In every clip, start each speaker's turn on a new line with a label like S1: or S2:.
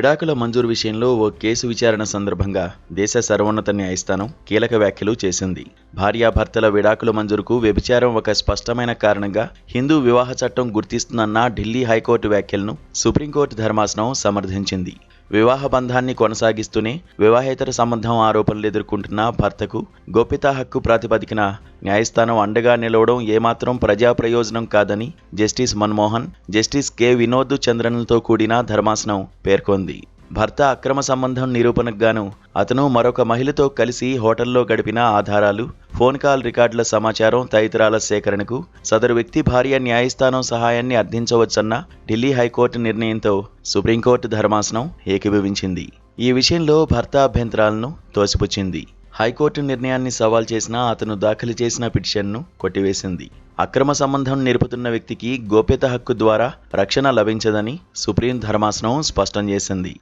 S1: విడాకుల మంజూరు విషయంలో ఓ కేసు విచారణ సందర్భంగా దేశ సర్వోన్నత న్యాయస్థానం కీలక వ్యాఖ్యలు చేసింది. భార్యాభర్తల విడాకుల మంజూరుకు వ్యభిచారం ఒక స్పష్టమైన కారణంగా హిందూ వివాహ చట్టం గుర్తిస్తుందన్న ఢిల్లీ హైకోర్టు వ్యాఖ్యలను సుప్రీంకోర్టు ధర్మాసనం సమర్థించింది. వివాహ బంధాన్ని కొనసాగిస్తూనే వివాహేతర సంబంధం ఆరోపణలు ఎదుర్కొంటున్న భర్తకు గోప్యతా హక్కు ప్రాతిపదికన న్యాయస్థానం అండగా నిలవడం ఏమాత్రం ప్రజా ప్రయోజనం కాదని justice Manmohan, justice K Vinod చంద్రన్లతో కూడిన ధర్మాసనం పేర్కొంది. భర్త అక్రమ సంబంధం నిరూపణకు గాను అతను మరొక మహిళతో కలిసి హోటల్లో గడిపిన ఆధారాలు, ఫోన్ కాల్ రికార్డుల సమాచారం తదితరాల సేకరణకు సదరు వ్యక్తి భార్య న్యాయస్థానం సహాయాన్ని అర్థించవచ్చన్న ఢిల్లీ హైకోర్టు నిర్ణయంతో సుప్రీంకోర్టు ధర్మాసనం ఏకీభవించింది. ఈ విషయంలో భర్త అభ్యంతరాలను తోసిపుచ్చింది. హైకోర్టు నిర్ణయాన్ని సవాల్ చేసిన అతను దాఖలు చేసిన పిటిషన్ను కొట్టివేసింది. అక్రమ సంబంధం నిలుపుతున్న వ్యక్తికి గోప్యత హక్కు ద్వారా రక్షణ లభించదని సుప్రీం ధర్మాసనం స్పష్టం చేసింది.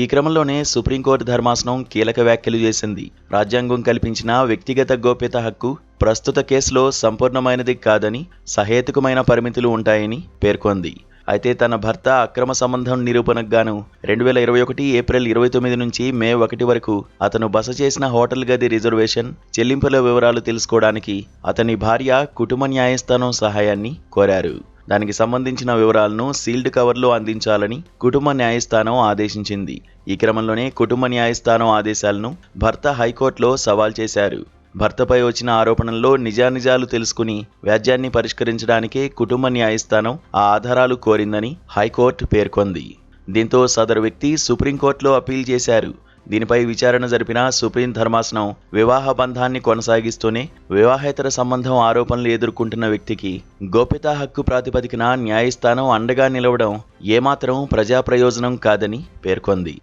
S1: ఈ క్రమంలోనే సుప్రీంకోర్టు ధర్మాసనం కీలక వ్యాఖ్యలు చేసింది. రాజ్యాంగం కల్పించిన వ్యక్తిగత గోప్యత హక్కు ప్రస్తుత కేసులో సంపూర్ణమైనది కాదని, సహేతుకమైన పరిమితులు ఉంటాయని పేర్కొంది. అయితే తన భర్త అక్రమ సంబంధం నిరూపణకు గాను 2021 ఏప్రిల్ 29 నుంచి మే 1 వరకు అతను బస చేసిన హోటల్ గది రిజర్వేషన్, చెల్లింపుల వివరాలు తెలుసుకోవడానికి అతని భార్య కుటుంబ న్యాయస్థానం సహాయాన్ని కోరారు. దానికి సంబంధించిన వివరాలను సీల్డ్ కవర్లో అందించాలని కుటుంబ న్యాయస్థానం ఆదేశించింది. ఈ క్రమంలోనే కుటుంబ న్యాయస్థానం ఆదేశాలను భర్త హైకోర్టులో సవాల్ చేశారు. భర్తపై వచ్చిన ఆరోపణల్లో నిజానిజాలు తెలుసుకుని వ్యాజ్యాన్ని పరిష్కరించడానికే కుటుంబ న్యాయస్థానం ఆ ఆధారాలు కోరిందని హైకోర్టు పేర్కొంది. దీంతో సదరు వ్యక్తి సుప్రీంకోర్టులో అప్పీల్ చేశారు. దీనిపై విచారణ జరిపిన సుప్రీం ధర్మాసనం వివాహ బంధాన్ని కొనసాగిస్తూనే వివాహేతర సంబంధం ఆరోపణలు ఎదుర్కొంటున్న వ్యక్తికి గోప్యతా హక్కు ప్రాతిపదికన న్యాయస్థానం అండగా నిలవడం ఏమాత్రం ప్రజా ప్రయోజనం కాదని పేర్కొంది.